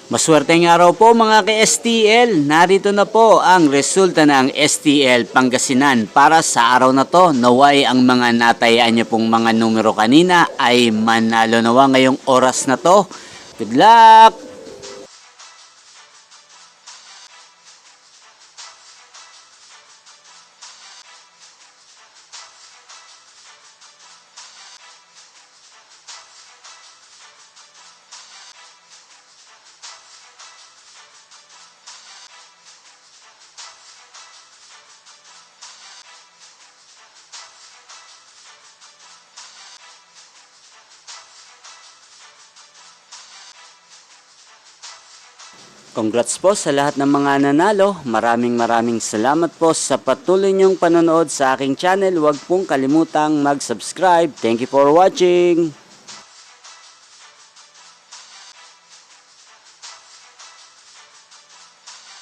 Maswerteng araw po mga ka-STL. Narito na po ang resulta ng STL Pangasinan para sa araw na to. Naway ang mga natayaan niyo pong mga numero kanina ay manalo nawa ngayong oras na to. Good luck! Congrats po sa lahat ng mga nanalo. Maraming salamat po sa patuloy niyong panonood sa aking channel. Huwag pong kalimutang mag-subscribe. Thank you for watching.